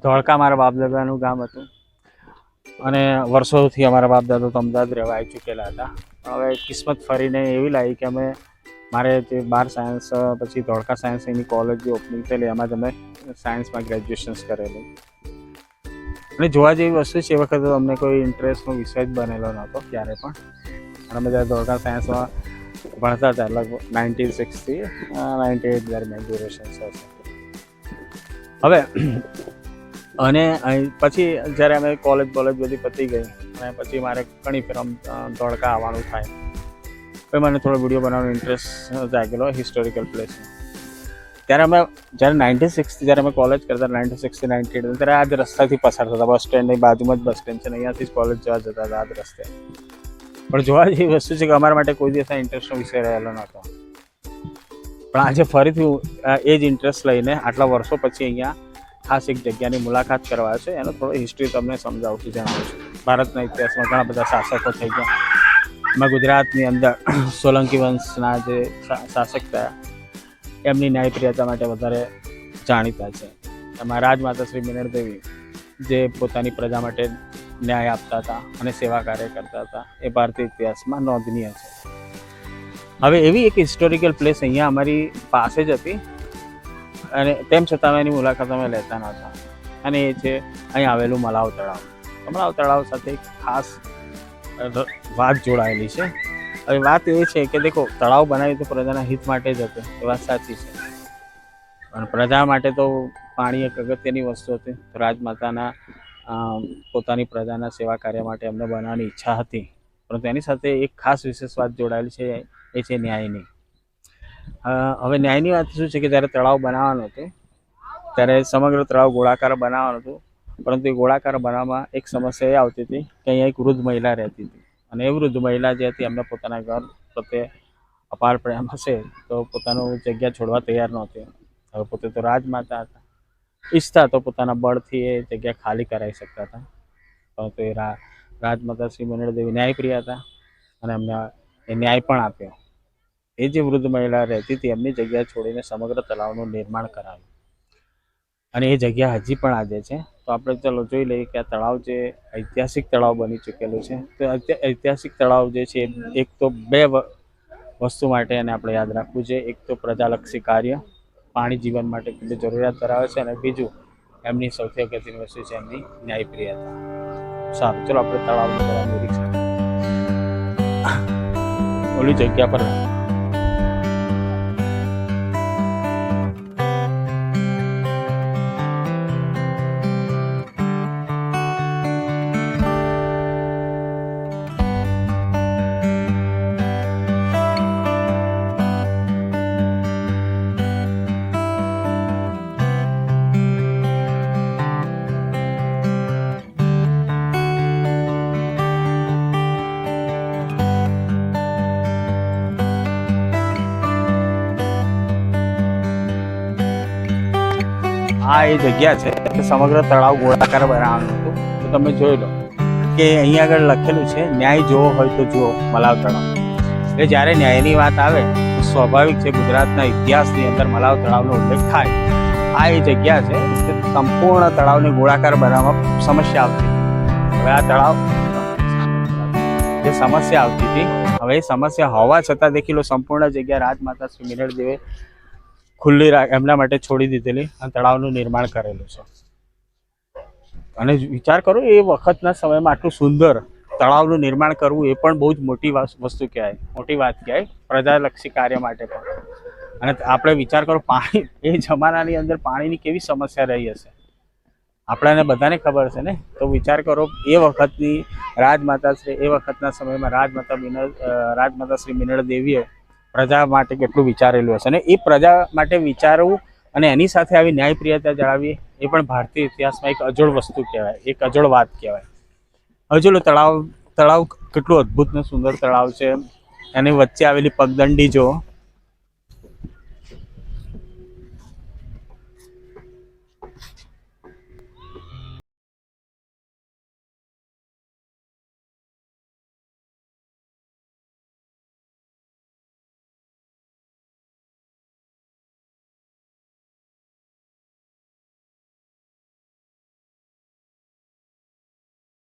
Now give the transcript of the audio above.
ધોળકા મારા બાપદાદાનું ગામ હતું અને વર્ષોથી અમારા બાપદાદા તો અમદાવાદ રહેવા આવી ચૂકેલા હતા. હવે કિસ્મત ફરીને એવી લાવી કે અમે મારે જે 12 સાયન્સ પછી ધોળકા સાયન્સ એની કોલેજ જે ઓપનિંગ થયેલી એમાં જ અમે સાયન્સમાં ગ્રેજ્યુએશન્સ કરેલું. અને જોવા જેવી વસ્તુ છે, એ વખતે અમને કોઈ ઇન્ટરેસ્ટનો વિષય જ બનેલો નહોતો ક્યારે પણ. અને અમે જ્યારે ધોળકા સાયન્સમાં ભણતા હતા લગભગ 96 થી 98 દરમિયાન ડ્યુરેશન હશે. હવે અને પછી જ્યારે અમે કોલેજ બધી પતી ગઈ અને પછી મારે ઘણી ફેર ધોળકા આવવાનું થાય, પછી મને થોડો વિડીયો બનાવવાનો ઇન્ટરેસ્ટ જાગેલો હિસ્ટોરિકલ પ્લેસમાં. ત્યારે અમે જ્યારે 96 જ્યારે અમે કોલેજ કરતા 96 થી 98 ત્યારે આ જ રસ્તાથી પસાર થતા. બસ સ્ટેન્ડની બાજુમાં જ બસ સ્ટેન્ડ છે ને અહીંયાથી જ કોલેજ જવા જતા હતા આ જ રસ્તે. પણ જોવા જેવી વસ્તુ છે કે અમારા માટે કોઈ દિવસ ઇન્ટરેસ્ટનો વિષય રહેલો નહોતો. પણ આજે ફરીથી એ જ ઇન્ટરેસ્ટ લઈને આટલા વર્ષો પછી અહીંયા ખાસ એક જગ્યાની મુલાકાત કરવા છે. એનો થોડો હિસ્ટ્રી તમને સમજાવું છું, જણાવું છું. ભારતના ઇતિહાસમાં ઘણા બધા શાસકો થઈ ગયા. એમાં ગુજરાતની અંદર સોલંકી વંશના જે શાસક થયા એમની ન્યાયપ્રિયતા માટે વધારે જાણીતા છે. એમાં રાજમાતા શ્રી મિનળ દેવી જે પોતાની પ્રજા માટે ન્યાય આપતા હતા અને સેવા કાર્ય કરતા હતા, એ ભારતીય ઇતિહાસમાં નોંધનીય છે. હવે એવી એક હિસ્ટોરિકલ પ્લેસ અહીંયા અમારી પાસે જ હતી અને તેમ છતાં એની મુલાકાત અમે લેતા નહોતા. અને એ છે અહીં આવેલું મલાવ તળાવ. મલાવ તળાવ સાથે એક ખાસ વાત જોડાયેલી છે. હવે વાત એ છે કે દેખો, તળાવ બનાવ્યું તો પ્રજાના હિત માટે જ હતું, એ વાત સાચી છે. પણ પ્રજા માટે તો પાણી એક અગત્યની વસ્તુ હતી. રાજમાતાના પોતાની પ્રજાના સેવા કાર્ય માટે એમને બનાવવાની ઈચ્છા હતી. પરંતુ એની સાથે એક ખાસ વિશેષ વાત જોડાયેલી છે, એ છે ન્યાયની. હવે ન્યાયની વાત શું છે કે જ્યારે તળાવ બનાવવાનું હતું ત્યારે સમગ્ર તળાવ ગોળાકાર બનાવવાનું હતું. પરંતુ એ ગોળાકાર બનાવવામાં એક સમસ્યા એ આવતી હતી કે અહીંયા એક વૃદ્ધ મહિલા રહેતી હતી. અને એ વૃદ્ધ મહિલા જે હતી એમને પોતાના ઘર પ્રત્યે અપાર પ્રેમ હશે તો પોતાનું જગ્યા છોડવા તૈયાર નહોતી. હવે પોતે તો રાજમાતા હતા, ઈચ્છતા તો પોતાના બળથી એ જગ્યા ખાલી કરાવી શકતા હતા. પરંતુ એ રાજમાતા શ્રી મિનળ દેવી ન્યાયપ્રિય હતા અને એમને એ ન્યાય પણ આપ્યો. એ જે વૃદ્ધ મહિલા રહેતી હતી એમની જગ્યા છોડીને સમગ્ર તળાવનું નિર્માણ કરાવ્યું. અને એ જગ્યા હજી પણ આજે છે. તો આપણે ચલો જોઈ લઈએ કે આ તળાવ જે ઐતિહાસિક તળાવ બની ચૂકેલું છે, તો ઐતિહાસિક તળાવ જે છે એક તો બે વસ્તુ માટે એને આપણે યાદ રાખવું છે. એક તો પ્રજાલક્ષી કાર્ય, પાણી જીવન માટે કેટલી જરૂરિયાત ધરાવે છે, અને બીજું એમની સૌથી અગત્યની વસ્તુ છે એમની ન્યાયપ્રિયતા. સારું, ચલો આપણે તળાવનું નિરીક્ષણ ઓલી જગ્યા પર આ એ જગ્યા છે કે સમગ્ર તળાવ ગોળાકાર બનાવવાનું હતું. તો તમે જોઈ લો કે અહીંયા આગળ લખેલું છે ન્યાય જોવો હોય તો જુઓ મલાવ તળાવ. એટલે જ્યારે ન્યાયની વાત આવે તો સ્વાભાવિક છે ગુજરાતના ઇતિહાસની અંદર મલાવ તળાવનો ઉલ્લેખ થાય. આ એ જગ્યા છે કે સંપૂર્ણ તળાવને ગોળાકાર બનાવવામાં સમસ્યા આવતી હતી. હવે આ તળાવ જે સમસ્યા આવતી હતી, હવે એ સમસ્યા હોવા છતાં દેખી લો સંપૂર્ણ જગ્યા રાજમાતા શ્રી મિનળ દેવે ખુલ્લી એમના માટે છોડી દીધેલી અને તળાવનું નિર્માણ કરેલું છે. અને વિચાર કરો, એ વખતના સમયમાં આટલું સુંદર તળાવનું નિર્માણ કરવું એ પણ બહુ જ મોટી વસ્તુ કહેવાય, મોટી વાત કહેવાય પ્રજાલક્ષી કાર્ય માટે પણ. અને આપણે વિચાર કરો, પાણી એ જમાનાની અંદર પાણીની કેવી સમસ્યા રહી હશે આપણાને બધાને ખબર છે ને. તો વિચાર કરો, એ વખતની રાજમાતા શ્રી, એ વખતના સમયમાં રાજમાતા શ્રી મિનળ દેવીએ પ્રજા માટે કેટલું વિચારેલું હશે. અને એ પ્રજા માટે વિચારવું અને એની સાથે આવી ન્યાયપ્રિયતા જાળવવી એ પણ ભારતીય ઇતિહાસમાં એક અજોડ વસ્તુ કહેવાય, એક અજોડ વાત કહેવાય. હવે જો તળાવ કેટલું અદ્ભુત ને સુંદર તળાવ છે. એની વચ્ચે આવેલી પગદંડી જો,